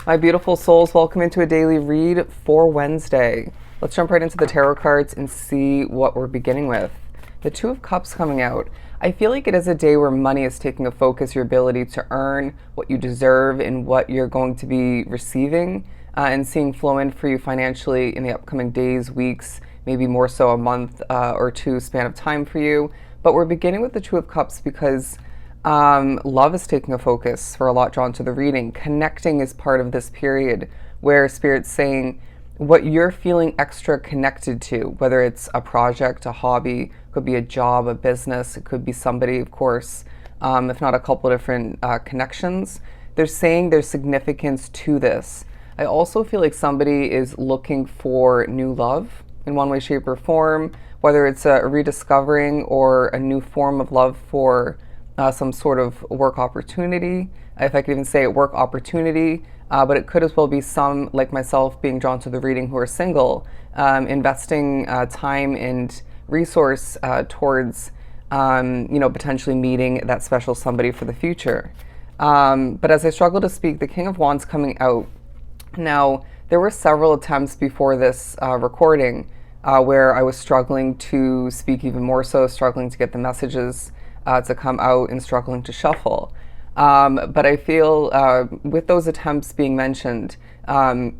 My beautiful souls, welcome into a daily read for Wednesday. Let's jump right into the tarot cards and see what we're beginning with. The Two of Cups coming out. I feel like it is a day where money is taking a focus, your ability to earn what you deserve and what you're going to be receiving and seeing flow in for you financially in the upcoming days, weeks, maybe more so a month or two span of time for you. But we're beginning with the Two of Cups because love is taking a focus for a lot drawn to the reading. Connecting is part of this period where Spirit's saying what you're feeling extra connected to, whether it's a project, a hobby, could be a job, a business, it could be somebody, of course, if not a couple of different connections. They're saying there's significance to this. I also feel like somebody is looking for new love in one way, shape, or form, whether it's a rediscovering or a new form of love for some sort of work opportunity, if I could even say it, work opportunity, but it could as well be some, like myself, being drawn to the reading who are single, investing time and resource towards, potentially meeting that special somebody for the future. But as I struggle to speak, the King of Wands coming out. Now, there were several attempts before this recording where I was struggling to speak even more so, struggling to get the messages to come out and struggling to shuffle. But I feel with those attempts being mentioned,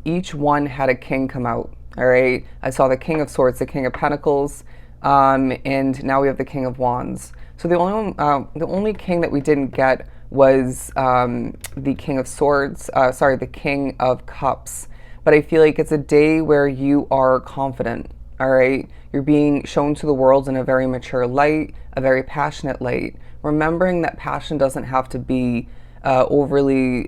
each one had a king come out, all right? I saw the King of Swords, the King of Pentacles, and now we have the King of Wands. So the only king that we didn't get was the King of Swords, the King of Cups. But I feel like it's a day where you are confident, all right? You're being shown to the world in a very mature light, a very passionate light, remembering that passion doesn't have to be overly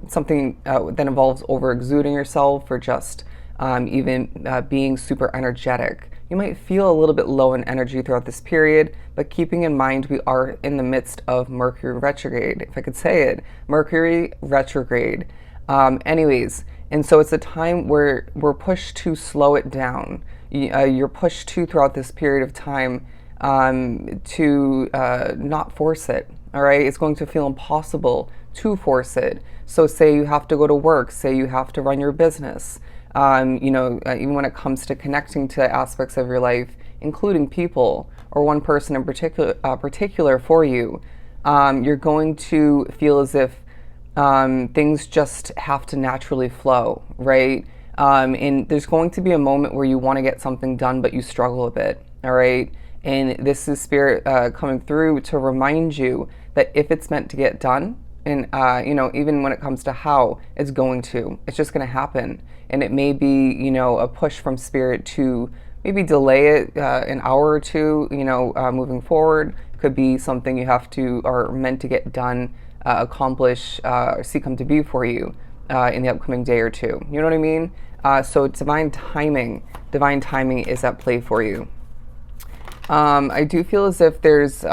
something that involves over exuding yourself or just even being super energetic. You might feel a little bit low in energy throughout this period, but keeping in mind we are in the midst of Mercury retrograde, if I could say it, Mercury retrograde. Anyways, and so it's a time where we're pushed to slow it down. You're pushed to, throughout this period of time, to not force it, all right? It's going to feel impossible to force it. So say you have to go to work, say you have to run your business, even when it comes to connecting to aspects of your life, including people or one person in particular for you, you're going to feel as if things just have to naturally flow, right? And there's going to be a moment where you want to get something done, but you struggle a bit, all right? And this is Spirit coming through to remind you that if it's meant to get done, and even when it comes to how it's just going to happen. And it may be, a push from Spirit to maybe delay it an hour or two, moving forward. Could be something you have to, or meant to get done, accomplish, see come to be for you in the upcoming day or two. You know what I mean? So divine timing is at play for you. I do feel as if there's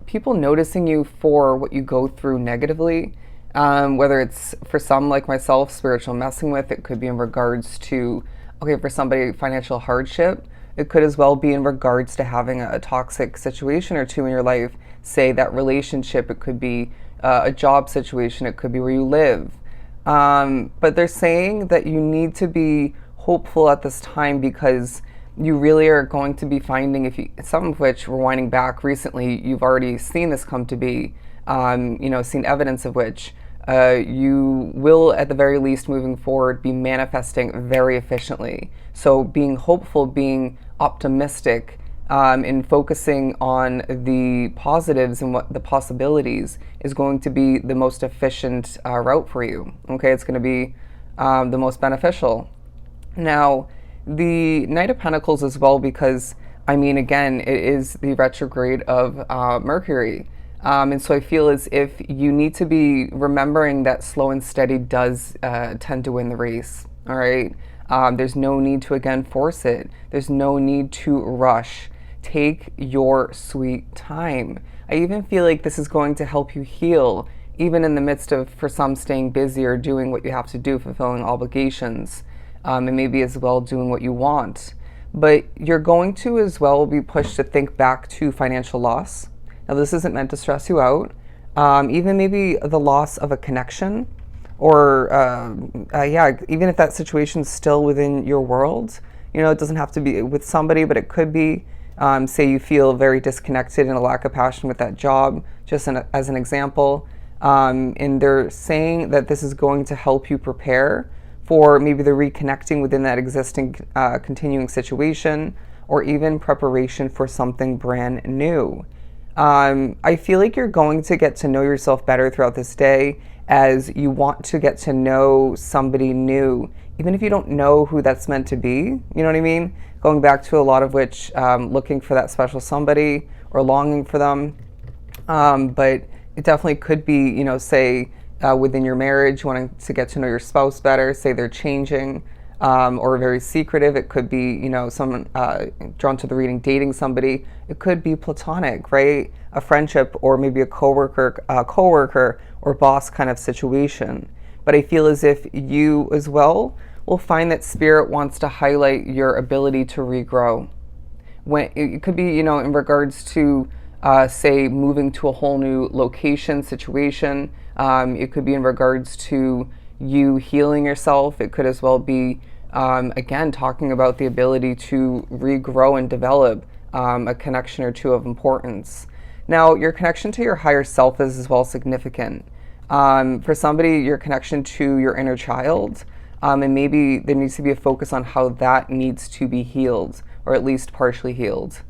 people noticing you for what you go through negatively, whether it's for some like myself, spiritual messing with. It could be in regards to, for somebody, financial hardship. It could as well be in regards to having a toxic situation or two in your life. Say that relationship, it could be a job situation, it could be where you live. But they're saying that you need to be hopeful at this time because you really are going to be finding, some of which, rewinding back recently, you've already seen this come to be, seen evidence of which, you will, at the very least, moving forward, be manifesting very efficiently. So being hopeful, being optimistic, and focusing on the positives and what the possibilities is going to be the most efficient route for you. Okay, it's going to be the most beneficial. Now, the Knight of Pentacles as well, because, again, it is the retrograde of Mercury. And so I feel as if you need to be remembering that slow and steady does tend to win the race, all right? There's no need to, again, force it. There's no need to rush. Take your sweet time. I even feel like this is going to help you heal, even in the midst of, for some, staying busy or doing what you have to do, fulfilling obligations. And maybe as well doing what you want. But you're going to as well be pushed to think back to financial loss. Now, this isn't meant to stress you out. Even maybe the loss of a connection or yeah, even if that situation's still within your world, it doesn't have to be with somebody, but it could be. Say you feel very disconnected and a lack of passion with that job, just as an example. And they're saying that this is going to help you prepare for maybe the reconnecting within that existing continuing situation, or even preparation for something brand new. I feel like you're going to get to know yourself better throughout this day as you want to get to know somebody new, even if you don't know who that's meant to be. You know what I mean? Going back to a lot of which, looking for that special somebody or longing for them. But it definitely could be, say, within your marriage, wanting to get to know your spouse better, say they're changing, or very secretive. It could be, someone drawn to the reading, dating somebody. It could be platonic, right? A friendship, or maybe a coworker or boss kind of situation. But I feel as if you as well will find that Spirit wants to highlight your ability to regrow. When it could be, in regards to, say, moving to a whole new location, situation. It could be in regards to you healing yourself. It could as well be, again, talking about the ability to regrow and develop a connection or two of importance. Now, your connection to your higher self is as well significant. For somebody, your connection to your inner child, and maybe there needs to be a focus on how that needs to be healed, or at least partially healed.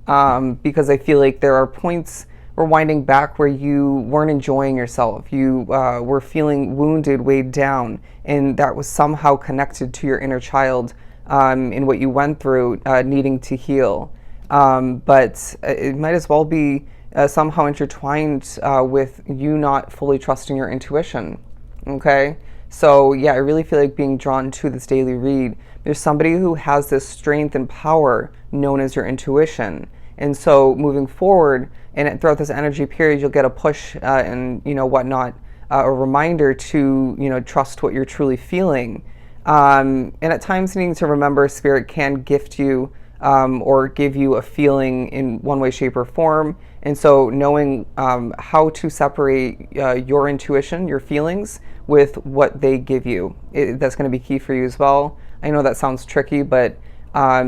Because I feel like there are points we're winding back where you weren't enjoying yourself. You were feeling wounded, weighed down, and that was somehow connected to your inner child in what you went through, needing to heal. But it might as well be somehow intertwined with you not fully trusting your intuition. Okay? So yeah, I really feel like being drawn to this daily read. There's somebody who has this strength and power known as your intuition. And so moving forward, and throughout this energy period, you'll get a push and whatnot, a reminder to trust what you're truly feeling. And at times, needing to remember, Spirit can gift you or give you a feeling in one way, shape, or form. And so knowing how to separate your intuition, your feelings, with what they give you, that's going to be key for you as well. I know that sounds tricky, but yeah,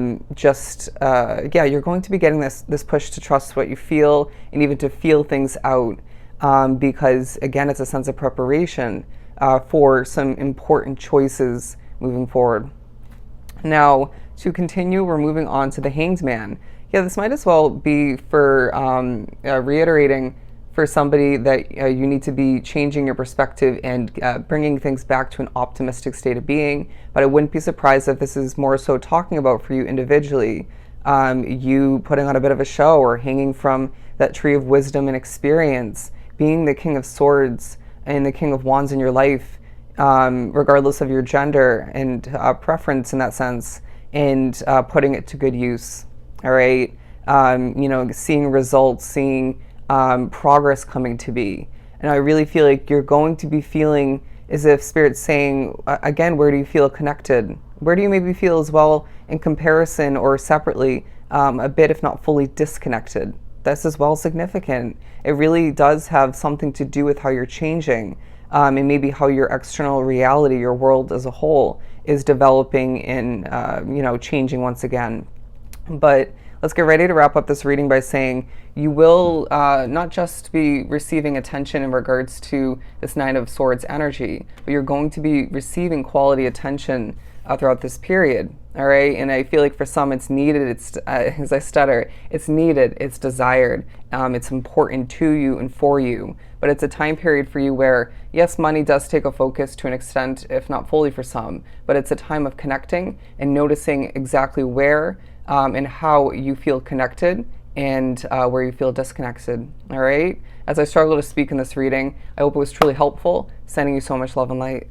you're going to be getting this push to trust what you feel, and even to feel things out, because again, it's a sense of preparation for some important choices moving forward. Now, to continue, we're moving on to the Hanged Man. Yeah, this might as well be for reiterating for somebody that you need to be changing your perspective and bringing things back to an optimistic state of being. But I wouldn't be surprised if this is more so talking about for you individually, you putting on a bit of a show or hanging from that tree of wisdom and experience, being the King of Swords and the King of Wands in your life, regardless of your gender and preference in that sense, and putting it to good use. All right, seeing results, seeing progress coming to be. And I really feel like you're going to be feeling as if Spirit's saying, again, where do you feel connected? Where do you maybe feel as well in comparison or separately, a bit, if not fully, disconnected? That's as well significant. It really does have something to do with how you're changing, and maybe how your external reality, your world as a whole, is developing and changing once again. But let's get ready to wrap up this reading by saying you will not just be receiving attention in regards to this Nine of Swords energy, but you're going to be receiving quality attention throughout this period. All right, and I feel like for some it's needed. It's as I stutter, it's needed. It's desired. It's important to you and for you. But it's a time period for you where, yes, money does take a focus to an extent, if not fully for some. But it's a time of connecting and noticing exactly where and how you feel connected and where you feel disconnected. All right. As I struggle to speak in this reading, I hope it was truly helpful. Sending you so much love and light.